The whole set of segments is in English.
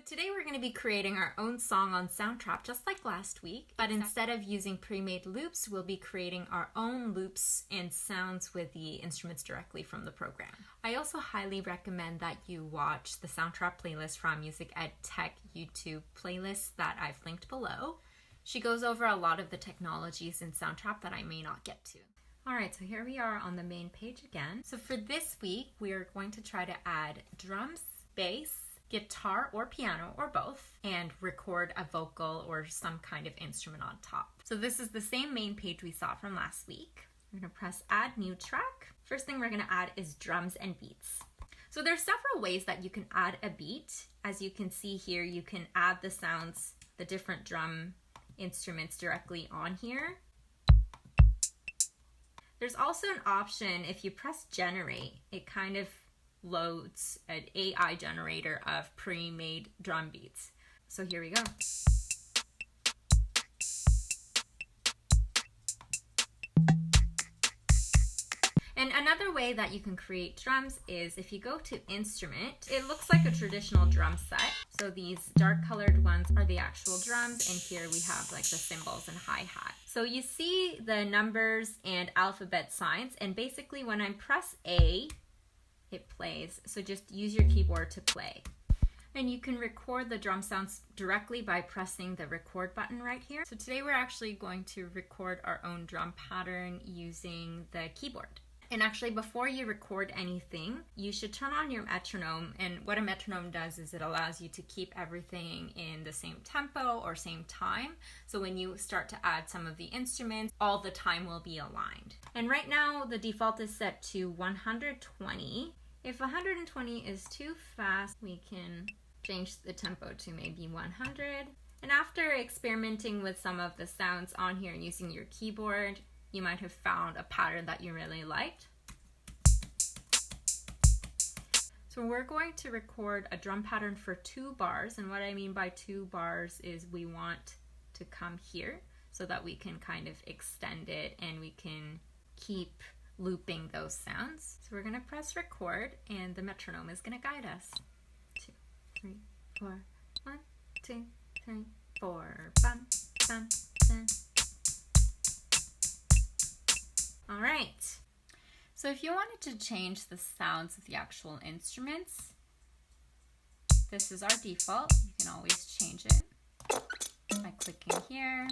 today we're going to be creating our own song on Soundtrap just like last week, but instead of using pre-made loops, we'll be creating our own loops and sounds with the instruments directly from the program. I also highly recommend that you watch the Soundtrap playlist from Music Ed Tech YouTube playlist that I've linked below. She goes over a lot of the technologies in Soundtrap that I may not get to. Alright, so here we are on the main page again. So for this week, we are going to try to add drums, bass, guitar or piano or both, and record a vocal or some kind of instrument on top. So this is the same main page we saw from last week. We're going to press add new track. First thing we're going to add is drums and beats. So there's several ways that you can add a beat. As you can see here, you can add the sounds, the different drum instruments directly on here. There's also an option, if you press generate, it kind of loads an AI generator of pre-made drum beats. So here we go. And another way that you can create drums is if you go to instrument, it looks like a traditional drum set. So these dark colored ones are the actual drums, and here we have like the cymbals and hi-hat. So you see the numbers and alphabet signs, and basically when I press A, it plays. So just use your keyboard to play. And you can record the drum sounds directly by pressing the record button right here. So today we're actually going to record our own drum pattern using the keyboard. And actually, before you record anything, you should turn on your metronome. And what a metronome does is it allows you to keep everything in the same tempo or same time. So when you start to add some of the instruments, all the time will be aligned. And right now, the default is set to 120. If 120 is too fast, we can change the tempo to maybe 100. And after experimenting with some of the sounds on here and using your keyboard, you might have found a pattern that you really liked. So we're going to record a drum pattern for 2 bars, and what I mean by 2 bars is we want to come here so that we can kind of extend it and we can keep looping those sounds. So we're going to press record and the metronome is going to guide us. 2, 3, 4, 1, 2, 3, 4, bum, bum, bum. All right, so if you wanted to change the sounds of the actual instruments, this is our default. You can always change it by clicking here.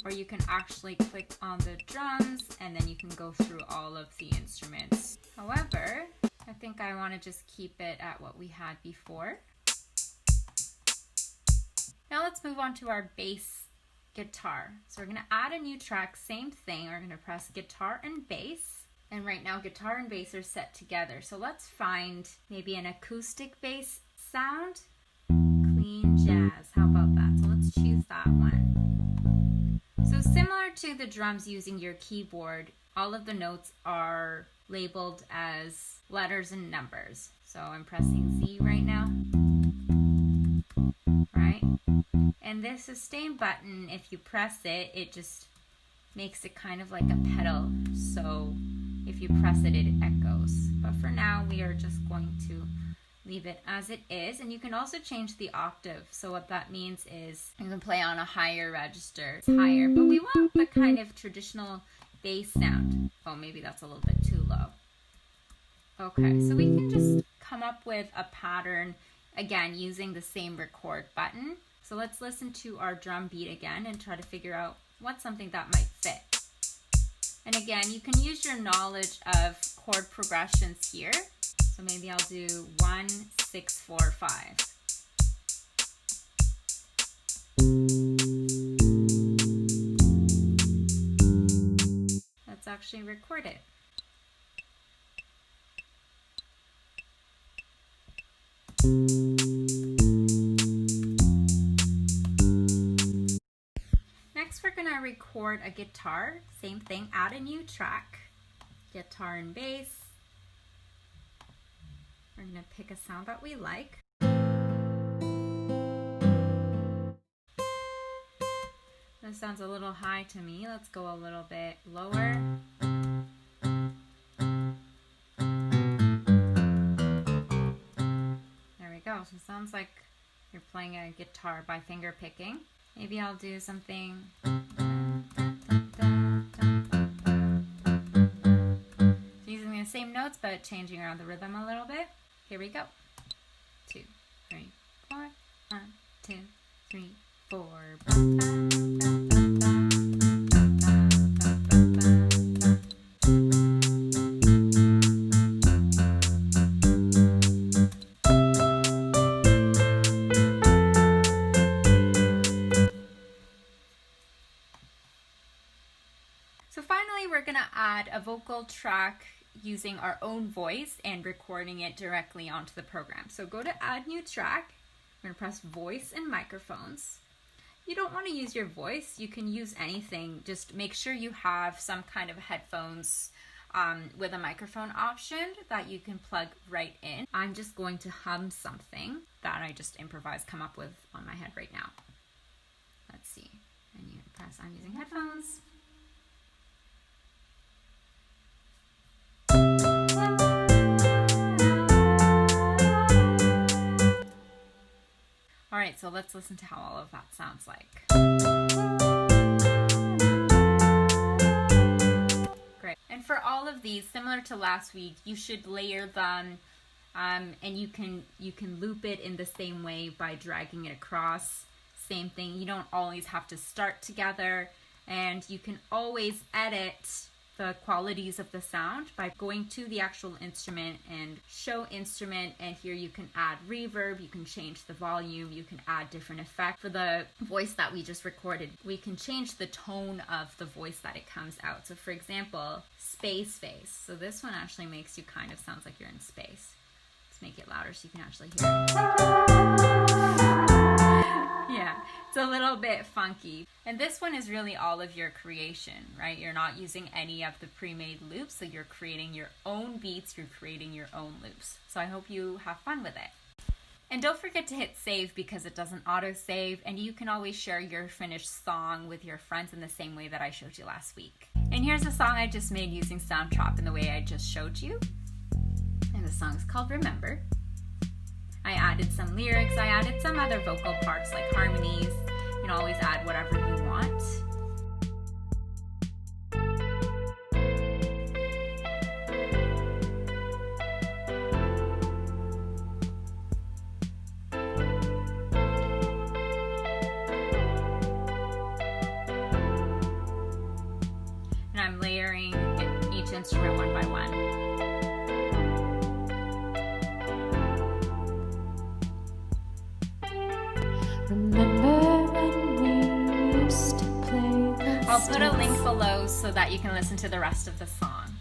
Or you can actually click on the drums and then you can go through all of the instruments. However, I think I want to just keep it at what we had before. Now let's move on to our bass guitar. So we're going to add a new track, same thing. We're going to press guitar and bass. And right now guitar and bass are set together. So let's find maybe an acoustic bass sound. Clean jazz. How about that? So let's choose that one. So similar to the drums using your keyboard, all of the notes are labeled as letters and numbers. So I'm pressing Z right now. Right? And this sustain button, if you press it, it just makes it kind of like a pedal. So if you press it, it echoes. But for now, we are just going to leave it as it is. And you can also change the octave. So what that means is you can play on a higher register. It's higher, but we want the kind of traditional bass sound. Oh, maybe that's a little bit too low. Okay, so we can just come up with a pattern, again, using the same record button. So let's listen to our drum beat again and try to figure out what's something that might fit. And again, you can use your knowledge of chord progressions here. So maybe I'll do 1, 6, 4, 5. Let's actually record it. Next, we're going to record a guitar. Same thing, add a new track. Guitar and bass. We're going to pick a sound that we like. This sounds a little high to me. Let's go a little bit lower. So it sounds like you're playing a guitar by finger picking. Maybe I'll do something. Using the same notes but changing around the rhythm a little bit. Here we go. 2, 3, 4. 1, 2, 3, 4. So finally, we're gonna add a vocal track using our own voice and recording it directly onto the program. So go to add new track. We're gonna press voice and microphones. You don't wanna use your voice, you can use anything. Just make sure you have some kind of headphones with a microphone option that you can plug right in. I'm just going to hum something that I just improvised, come up with on my head right now. Let's see, and you press, I'm using headphones. All right, so let's listen to how all of that sounds like. Great. And for all of these, similar to last week, you should layer them, and you can loop it in the same way by dragging it across. Same thing, you don't always have to start together, and you can always edit the qualities of the sound by going to the actual instrument and show instrument, and here you can add reverb, you can change the volume, you can add different effects. For the voice that we just recorded, we can change the tone of the voice that it comes out. So for example, space face. So this one actually makes you kind of sounds like you're in space. Let's make it louder so you can actually hear it. Yeah, it's a little bit funky. And this one is really all of your creation, right? You're not using any of the pre-made loops, so you're creating your own beats, you're creating your own loops. So I hope you have fun with it. And don't forget to hit save because it doesn't auto-save, and you can always share your finished song with your friends in the same way that I showed you last week. And here's a song I just made using Soundtrap in the way I just showed you. And the song is called Remember. I added some lyrics, I added some other vocal parts like harmonies. You can always add whatever you want. And I'm layering each instrument one by one. I'll put a link below so that you can listen to the rest of the song.